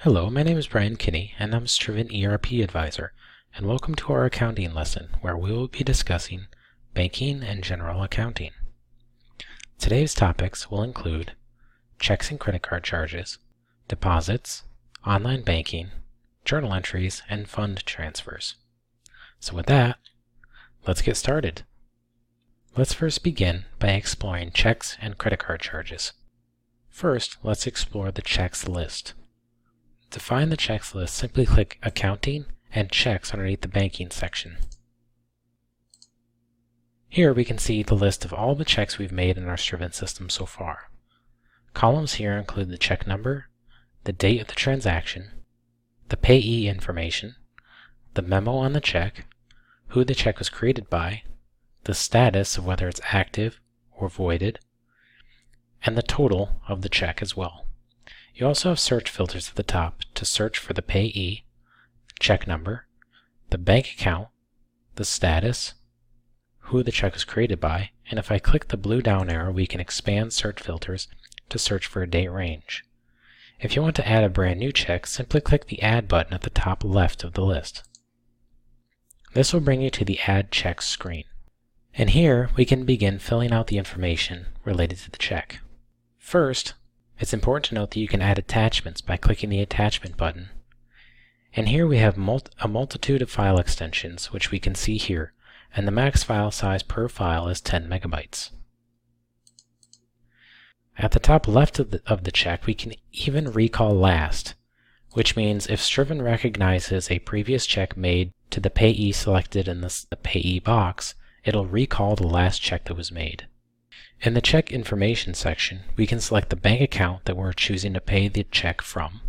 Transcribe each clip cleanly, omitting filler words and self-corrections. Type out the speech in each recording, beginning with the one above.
Hello, my name is Brian Kinney, and I'm Striven ERP Advisor, and welcome to our accounting lesson, where we will be discussing banking and general accounting. Today's topics will include checks and credit card charges, deposits, online banking, journal entries, and fund transfers. So with that, let's get started. Let's first begin by exploring checks and credit card charges. First, let's explore the checks list. To find the checks list, simply click Accounting and Checks underneath the Banking section. Here we can see the list of all the checks we've made in our Striven system so far. Columns here include the check number, the date of the transaction, the payee information, the memo on the check, who the check was created by, the status of whether it's active or voided, and the total of the check as well. You also have search filters at the top to search for the payee, check number, the bank account, the status, who the check was created by, and if I click the blue down arrow, we can expand search filters to search for a date range. If you want to add a brand new check, simply click the Add button at the top left of the list. This will bring you to the Add Checks screen. And here we can begin filling out the information related to the check. First, it's important to note that you can add attachments by clicking the Attachment button. And here we have a multitude of file extensions, which we can see here, and the max file size per file is 10 megabytes. At the top left of the check, we can even recall last, which means if Striven recognizes a previous check made to the payee selected in the payee box, it'll recall the last check that was made. In the check information section, we can select the bank account that we're choosing to pay the check from.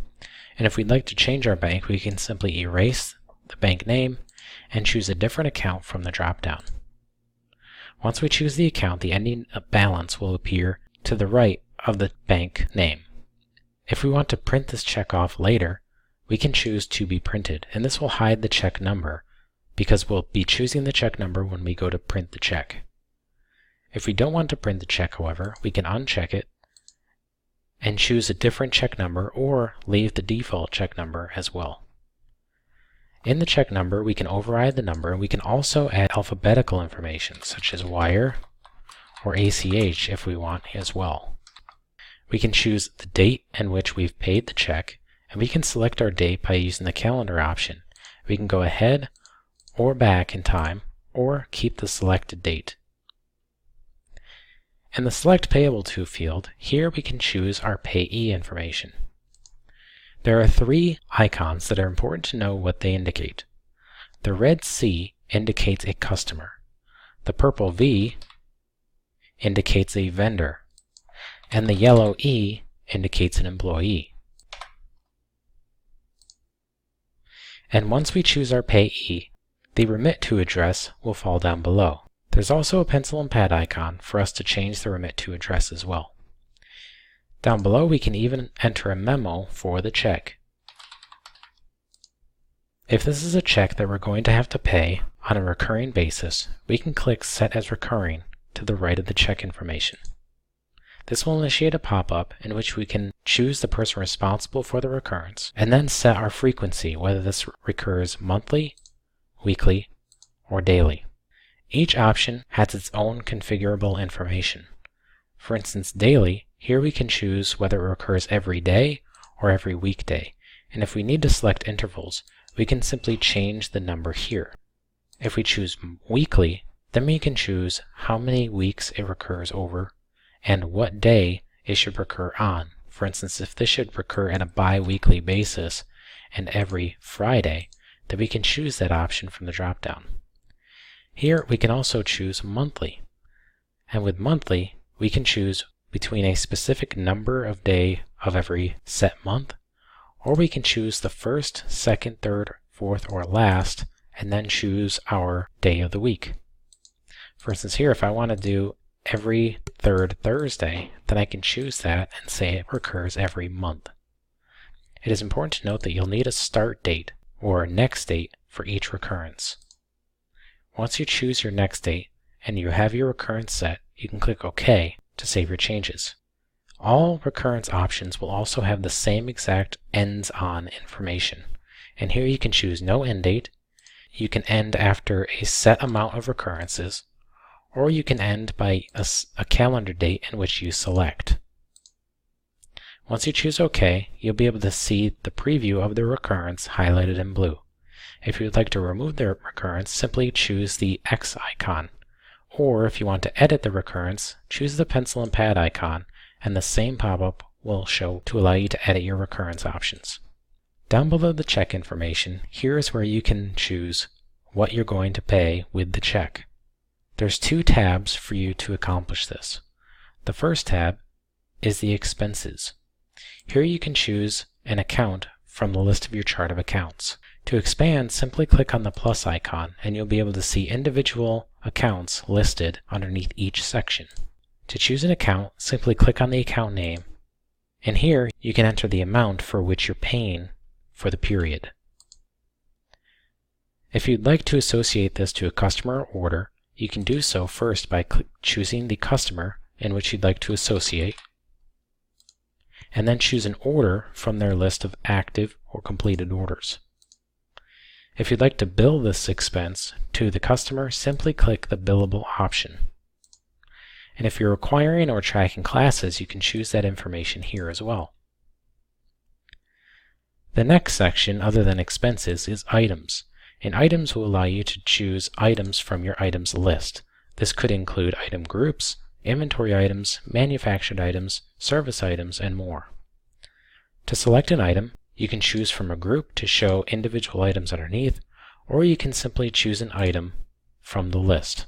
And if we'd like to change our bank, we can simply erase the bank name and choose a different account from the drop-down. Once we choose the account, the ending balance will appear to the right of the bank name. If we want to print this check off later, we can choose to be printed, and this will hide the check number because we'll be choosing the check number when we go to print the check. If we don't want to print the check, however, we can uncheck it and choose a different check number or leave the default check number as well. In the check number, we can override the number, and we can also add alphabetical information such as wire or ACH if we want as well. We can choose the date in which we've paid the check, and we can select our date by using the calendar option. We can go ahead or back in time or keep the selected date. In the Select Payable To field, here we can choose our payee information. There are three icons that are important to know what they indicate. The red C indicates a customer. The purple V indicates a vendor. And the yellow E indicates an employee. And once we choose our payee, the Remit To address will fall down below. There's also a pencil and pad icon for us to change the Remit To address as well. Down below, we can even enter a memo for the check. If this is a check that we're going to have to pay on a recurring basis, we can click Set as Recurring to the right of the check information. This will initiate a pop-up in which we can choose the person responsible for the recurrence and then set our frequency, whether this recurs monthly, weekly, or daily. Each option has its own configurable information. For instance, daily, here we can choose whether it recurs every day or every weekday, and if we need to select intervals, we can simply change the number here. If we choose weekly, then we can choose how many weeks it recurs over and what day it should recur on. For instance, if this should recur on a bi-weekly basis and every Friday, then we can choose that option from the drop-down. Here we can also choose monthly, and with monthly we can choose between a specific number of day of every set month, or we can choose the first, second, third, fourth, or last, and then choose our day of the week. For instance, here if I want to do every third Thursday, then I can choose that and say it recurs every month. It is important to note that you'll need a start date or a next date for each recurrence. Once you choose your next date and you have your recurrence set, you can click OK to save your changes. All recurrence options will also have the same exact ends on information. And here you can choose no end date, you can end after a set amount of recurrences, or you can end by a calendar date in which you select. Once you choose OK, you'll be able to see the preview of the recurrence highlighted in blue. If you would like to remove the recurrence, simply choose the X icon. Or if you want to edit the recurrence, choose the pencil and pad icon, and the same pop-up will show to allow you to edit your recurrence options. Down below the check information, here is where you can choose what you're going to pay with the check. There's two tabs for you to accomplish this. The first tab is the expenses. Here you can choose an account from the list of your chart of accounts. To expand, simply click on the plus icon and you'll be able to see individual accounts listed underneath each section. To choose an account, simply click on the account name, and here you can enter the amount for which you're paying for the period. If you'd like to associate this to a customer or order, you can do so first by choosing the customer in which you'd like to associate, and then choose an order from their list of active or completed orders. If you'd like to bill this expense to the customer, simply click the billable option. And if you're acquiring or tracking classes, you can choose that information here as well. The next section, other than expenses, is items. And items will allow you to choose items from your items list. This could include item groups, inventory items, manufactured items, service items, and more. To select an item, you can choose from a group to show individual items underneath, or you can simply choose an item from the list.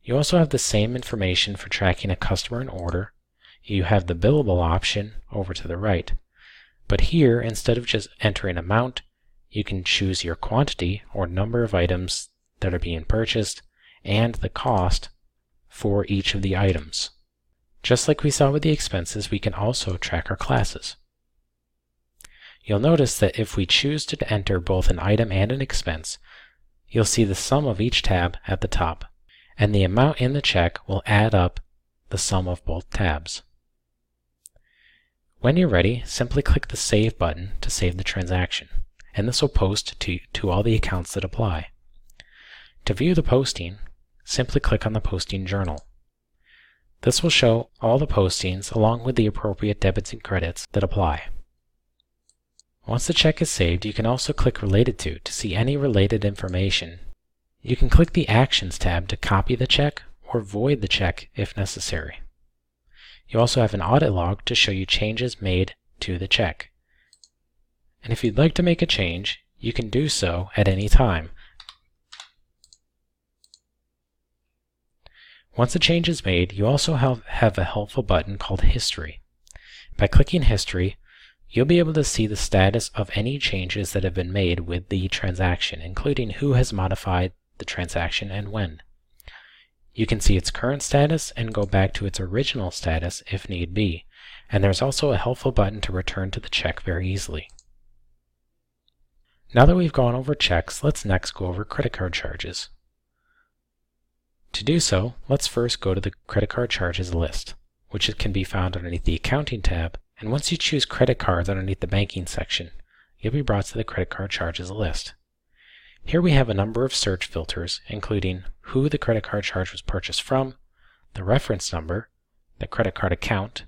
You also have the same information for tracking a customer and order. You have the billable option over to the right. But here, instead of just entering amount, you can choose your quantity or number of items that are being purchased and the cost for each of the items. Just like we saw with the expenses, we can also track our classes. You'll notice that if we choose to enter both an item and an expense, you'll see the sum of each tab at the top, and the amount in the check will add up the sum of both tabs. When you're ready, simply click the Save button to save the transaction, and this will post to all the accounts that apply. To view the posting, simply click on the Posting Journal. This will show all the postings along with the appropriate debits and credits that apply. Once the check is saved, you can also click Related to see any related information. You can click the Actions tab to copy the check or void the check if necessary. You also have an audit log to show you changes made to the check. And if you'd like to make a change, you can do so at any time. Once a change is made, you also have a helpful button called History. By clicking History, you'll be able to see the status of any changes that have been made with the transaction, including who has modified the transaction and when. You can see its current status and go back to its original status if need be, and there's also a helpful button to return to the check very easily. Now that we've gone over checks, let's next go over credit card charges. To do so, let's first go to the credit card charges list, which can be found underneath the Accounting tab, and once you choose credit cards underneath the Banking section, you'll be brought to the credit card charges list. Here we have a number of search filters, including who the credit card charge was purchased from, the reference number, the credit card account,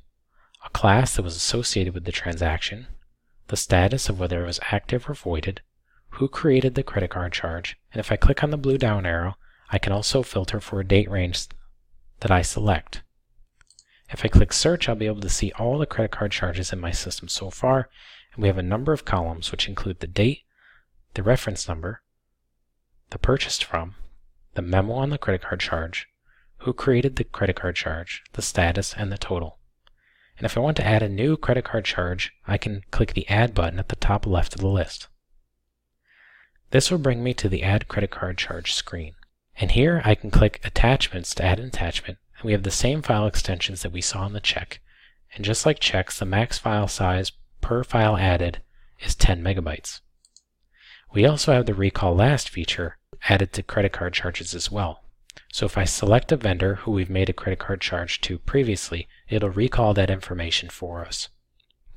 a class that was associated with the transaction, the status of whether it was active or voided, who created the credit card charge, and if I click on the blue down arrow, I can also filter for a date range that I select. If I click Search, I'll be able to see all the credit card charges in my system so far, and we have a number of columns which include the date, the reference number, the purchased from, the memo on the credit card charge, who created the credit card charge, the status, and the total. And if I want to add a new credit card charge, I can click the Add button at the top left of the list. This will bring me to the Add Credit Card Charge screen. And here I can click Attachments to add an attachment, and we have the same file extensions that we saw in the check. And just like checks, the max file size per file added is 10 megabytes. We also have the Recall Last feature added to credit card charges as well. So if I select a vendor who we've made a credit card charge to previously it'll recall that information for us.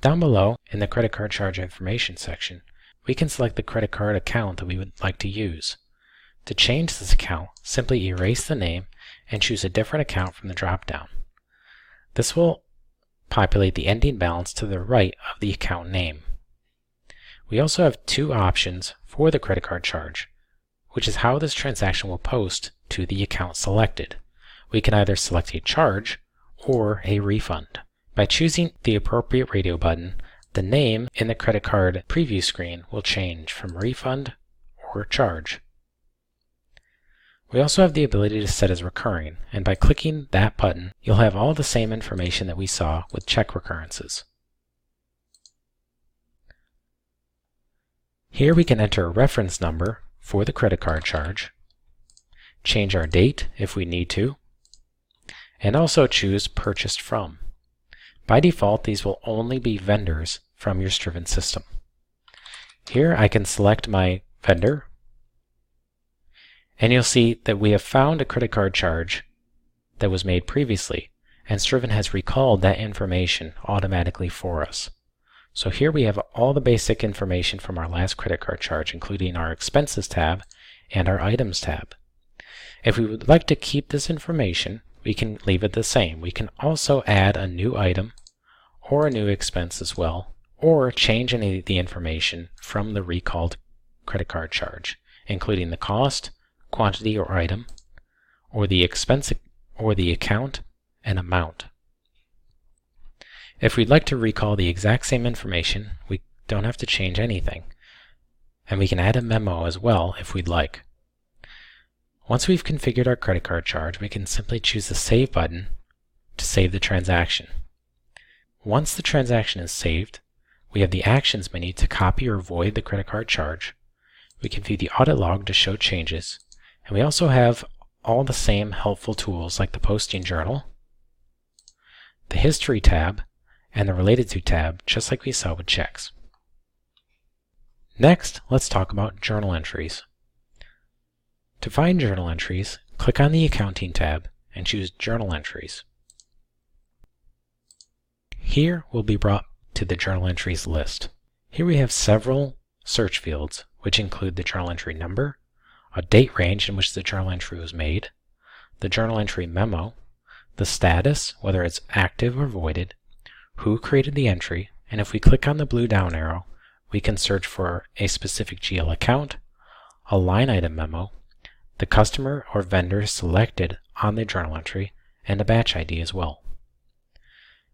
Down below, in the credit card charge information section, we can select the credit card account that we would like to use. To change this account, simply erase the name and choose a different account from the drop-down. This will populate the ending balance to the right of the account name. We also have two options for the credit card charge, which is how this transaction will post to the account selected. We can either select a charge or a refund. By choosing the appropriate radio button, the name in the credit card preview screen will change from refund or charge. We also have the ability to set as recurring, and by clicking that button, you'll have all the same information that we saw with check recurrences. Here we can enter a reference number for the credit card charge, change our date if we need to, and also choose Purchased From. By default, these will only be vendors from your Striven system. Here I can select my vendor, and you'll see that we have found a credit card charge that was made previously, and Striven has recalled that information automatically for us. So here we have all the basic information from our last credit card charge, including our Expenses tab and our Items tab. If we would like to keep this information, we can leave it the same. We can also add a new item or a new expense as well, or change any of the information from the recalled credit card charge, including the cost, quantity or item, or the expense or the account and amount. If we'd like to recall the exact same information, we don't have to change anything, and we can add a memo as well if we'd like. Once we've configured our credit card charge, we can simply choose the Save button to save the transaction. Once the transaction is saved, we have the Actions menu to copy or void the credit card charge. We can view the audit log to show changes, and we also have all the same helpful tools like the Posting Journal, the History tab, and the Related To tab, just like we saw with checks. Next, let's talk about journal entries. To find journal entries, click on the Accounting tab and choose Journal Entries. Here we'll be brought to the journal entries list. Here we have several search fields, which include the journal entry number, a date range in which the journal entry was made, the journal entry memo, the status, whether it's active or voided, who created the entry, and if we click on the blue down arrow, we can search for a specific GL account, a line item memo, the customer or vendor selected on the journal entry, and a batch ID as well.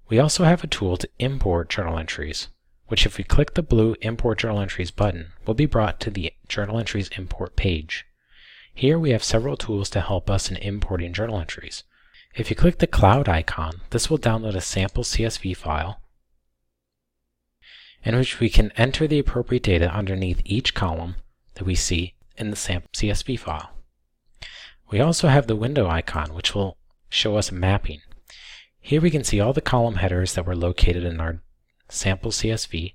We also have a tool to import journal entries, which if we click the blue Import Journal Entries button, will be brought to the Journal Entries Import page. Here we have several tools to help us in importing journal entries. If you click the cloud icon, this will download a sample CSV file in which we can enter the appropriate data underneath each column that we see in the sample CSV file. We also have the window icon, which will show us mapping. Here we can see all the column headers that were located in our sample CSV,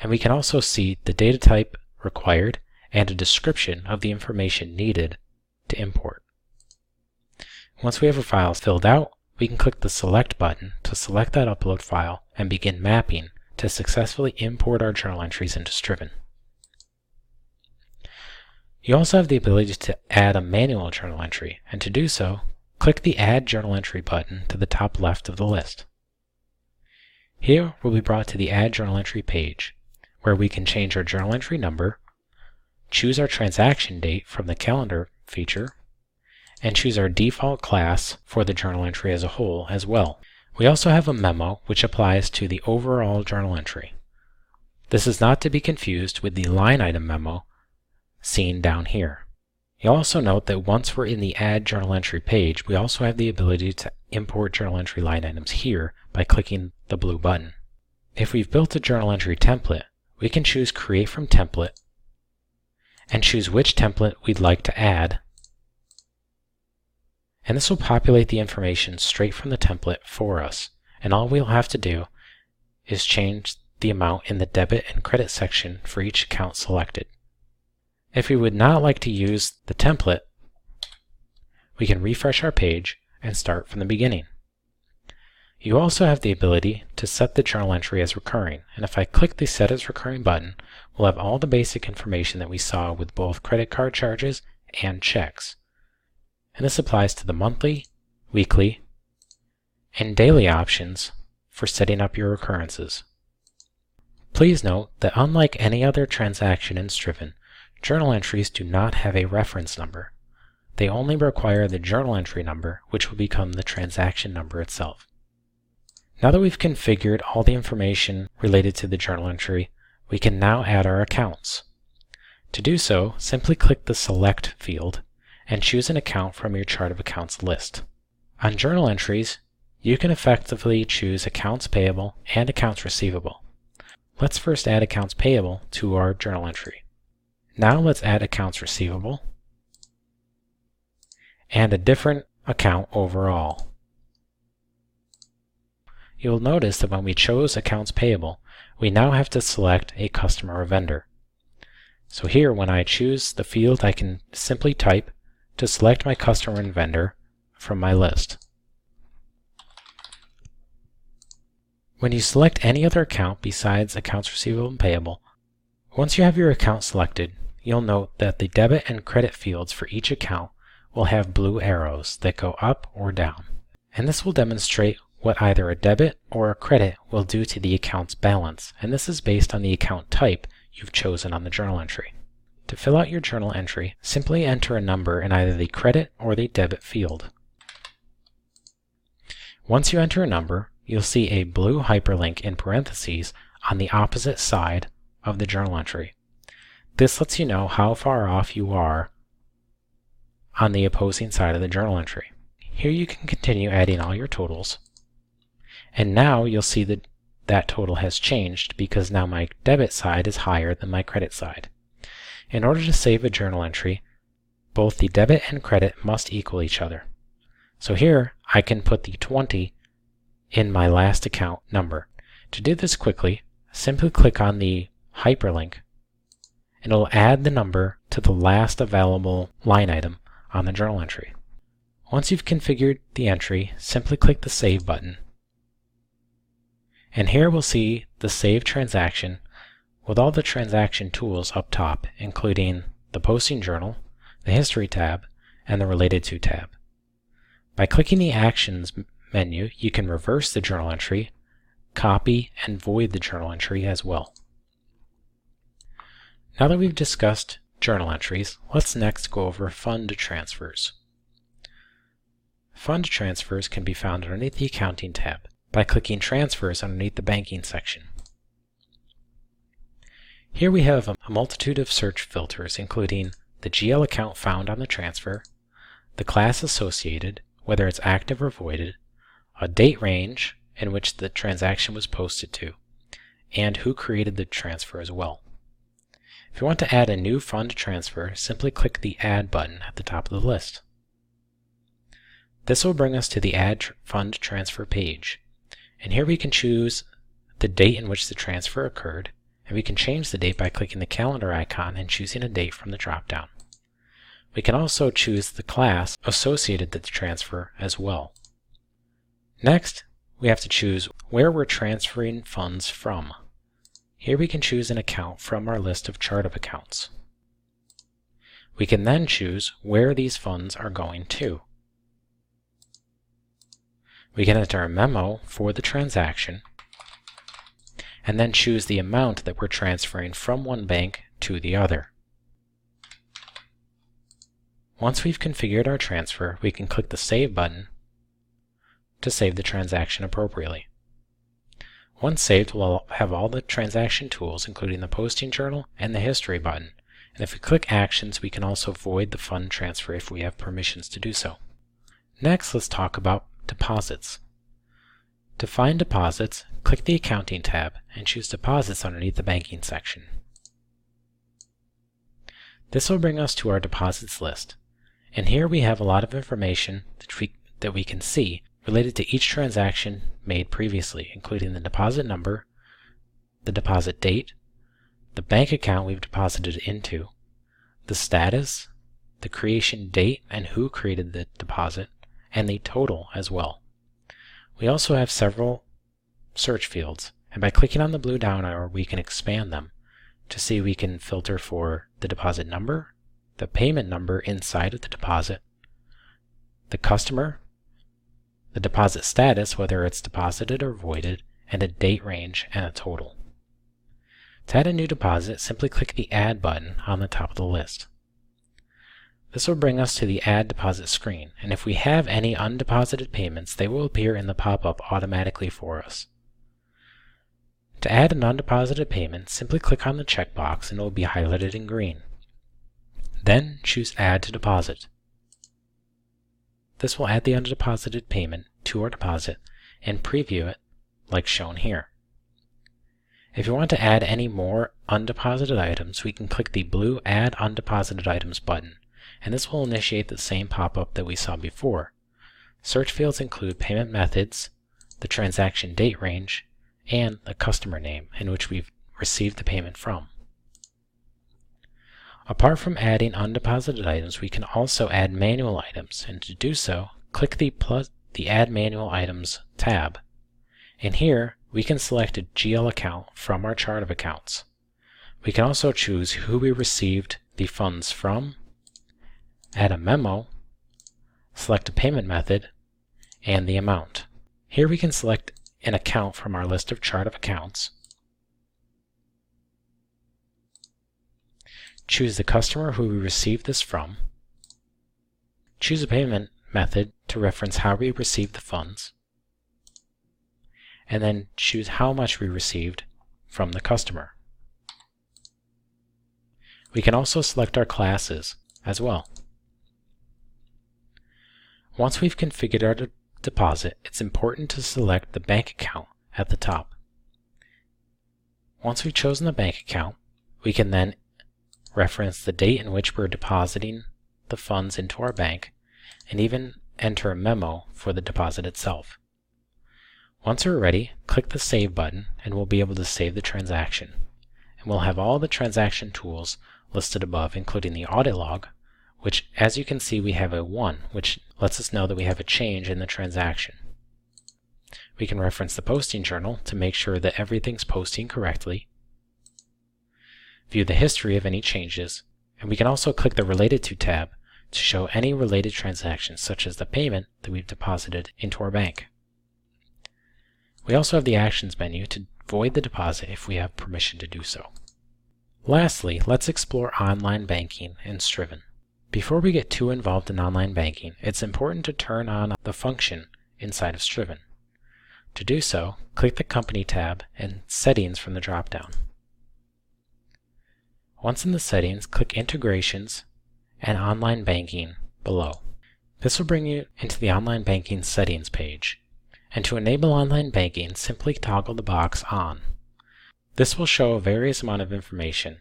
and we can also see the data type required and a description of the information needed to import. Once we have a file filled out, we can click the Select button to select that upload file and begin mapping to successfully import our journal entries into Striven. You also have the ability to add a manual journal entry, and to do so, click the Add Journal Entry button to the top left of the list. Here we'll be brought to the Add Journal Entry page, where we can change our journal entry number, choose our transaction date from the Calendar feature, and choose our default class for the journal entry as a whole as well. We also have a memo which applies to the overall journal entry. This is not to be confused with the line item memo seen down here. You'll also note that once we're in the Add Journal Entry page, we also have the ability to import journal entry line items here by clicking the blue button. If we've built a journal entry template, we can choose Create from Template and choose which template we'd like to add, and this will populate the information straight from the template for us, and all we'll have to do is change the amount in the debit and credit section for each account selected. If we would not like to use the template, we can refresh our page and start from the beginning. You also have the ability to set the journal entry as recurring, and if I click the Set as Recurring button, we'll have all the basic information that we saw with both credit card charges and checks. And this applies to the monthly, weekly, and daily options for setting up your recurrences. Please note that unlike any other transaction in Striven, journal entries do not have a reference number. They only require the journal entry number, which will become the transaction number itself. Now that we've configured all the information related to the journal entry, we can now add our accounts. To do so, simply click the Select field and choose an account from your Chart of Accounts list. On journal entries, you can effectively choose accounts payable and accounts receivable. Let's first add accounts payable to our journal entry. Now let's add accounts receivable and a different account overall. You'll notice that when we chose accounts payable, we now have to select a customer or vendor. So here, when I choose the field, I can simply type to select my customer and vendor from my list. When you select any other account besides accounts receivable and payable, once you have your account selected, you'll note that the debit and credit fields for each account will have blue arrows that go up or down. And this will demonstrate what either a debit or a credit will do to the account's balance, and this is based on the account type you've chosen on the journal entry. To fill out your journal entry, simply enter a number in either the credit or the debit field. Once you enter a number, you'll see a blue hyperlink in parentheses on the opposite side of the journal entry. This lets you know how far off you are on the opposing side of the journal entry. Here you can continue adding all your totals, and now you'll see that that total has changed because now my debit side is higher than my credit side. In order to save a journal entry, both the debit and credit must equal each other. So here I can put the 20 in my last account number. To do this quickly, simply click on the hyperlink and it'll add the number to the last available line item on the journal entry. Once you've configured the entry, simply click the Save button. And here we'll see the Save transaction with all the transaction tools up top, including the Posting Journal, the History tab, and the Related To tab. By clicking the Actions menu, you can reverse the journal entry, copy, and void the journal entry as well. Now that we've discussed journal entries, let's next go over fund transfers. Fund transfers can be found underneath the Accounting tab by clicking Transfers underneath the Banking section. Here we have a multitude of search filters, including the GL account found on the transfer, the class associated, whether it's active or voided, a date range in which the transaction was posted to, and who created the transfer as well. If you want to add a new fund transfer, simply click the Add button at the top of the list. This will bring us to the Add Fund Transfer page, and here we can choose the date in which the transfer occurred, and we can change the date by clicking the calendar icon and choosing a date from the drop-down. We can also choose the class associated with the transfer as well. Next, we have to choose where we're transferring funds from. Here we can choose an account from our list of chart of accounts. We can then choose where these funds are going to. We can enter a memo for the transaction, and then choose the amount that we're transferring from one bank to the other. Once we've configured our transfer, we can click the Save button to save the transaction appropriately. Once saved, we'll have all the transaction tools, including the Posting Journal and the History button. And if we click Actions, we can also void the fund transfer if we have permissions to do so. Next, let's talk about deposits. To find deposits, click the Accounting tab and choose Deposits underneath the Banking section. This will bring us to our deposits list, and here we have a lot of information that we can see related to each transaction made previously, including the deposit number, the deposit date, the bank account we've deposited into, the status, the creation date and who created the deposit, and the total as well. We also have several search fields, and by clicking on the blue down arrow we can expand them to see we can filter for the deposit number, the payment number inside of the deposit, the customer, the deposit status, whether it's deposited or voided, and a date range and a total. To add a new deposit, simply click the Add button on the top of the list. This will bring us to the Add Deposit screen, and if we have any undeposited payments, they will appear in the pop-up automatically for us. To add an undeposited payment, simply click on the checkbox and it will be highlighted in green. Then choose Add to Deposit. This will add the undeposited payment to our deposit and preview it like shown here. If you want to add any more undeposited items, we can click the blue Add Undeposited Items button, and this will initiate the same pop-up that we saw before. Search fields include payment methods, the transaction date range, and the customer name in which we've received the payment from. Apart from adding undeposited items, we can also add manual items, and to do so, click the Add Manual Items tab. And here, we can select a GL account from our chart of accounts. We can also choose who we received the funds from, add a memo, select a payment method, and the amount. Here we can select an account from our list of chart of accounts, choose the customer who we received this from, choose a payment method to reference how we received the funds, and then choose how much we received from the customer. We can also select our classes as well. Once we've configured our deposit, it's important to select the bank account at the top. Once we've chosen the bank account, we can then reference the date in which we're depositing the funds into our bank, and even enter a memo for the deposit itself. Once we're ready, click the Save button and we'll be able to save the transaction. And we'll have all the transaction tools listed above, including the audit log, which, as you can see, we have a 1, which lets us know that we have a change in the transaction. We can reference the posting journal to make sure that everything's posting correctly, view the history of any changes, and we can also click the Related To tab to show any related transactions, such as the payment that we've deposited into our bank. We also have the Actions menu to void the deposit if we have permission to do so. Lastly, let's explore online banking in Striven. Before we get too involved in online banking, it's important to turn on the function inside of Striven. To do so, click the Company tab and Settings from the drop-down. Once in the settings, click Integrations and Online Banking below. This will bring you into the Online Banking Settings page. And to enable online banking, simply toggle the box on. This will show a various amount of information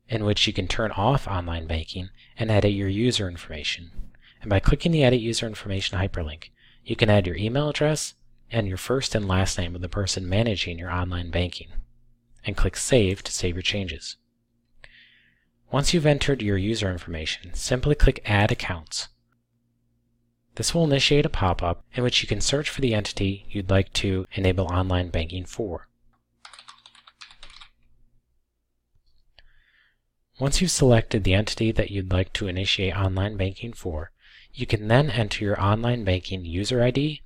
in which you can turn off online banking and edit your user information. And by clicking the Edit User Information hyperlink, you can add your email address and your first and last name of the person managing your online banking, and click Save to save your changes. Once you've entered your user information, simply click Add Accounts. This will initiate a pop-up in which you can search for the entity you'd like to enable online banking for. Once you've selected the entity that you'd like to initiate online banking for, you can then enter your online banking user ID,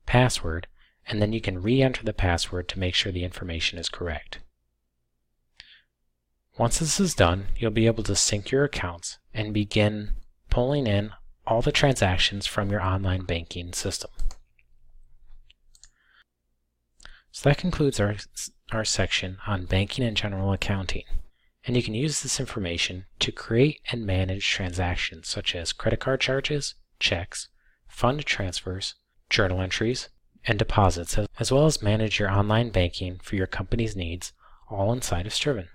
password, and then you can re-enter the password to make sure the information is correct. Once this is done, you'll be able to sync your accounts and begin pulling in all the transactions from your online banking system. So that concludes our section on banking and general accounting. And you can use this information to create and manage transactions such as credit card charges, checks, fund transfers, journal entries, and deposits, as well as manage your online banking for your company's needs, all inside of Striven.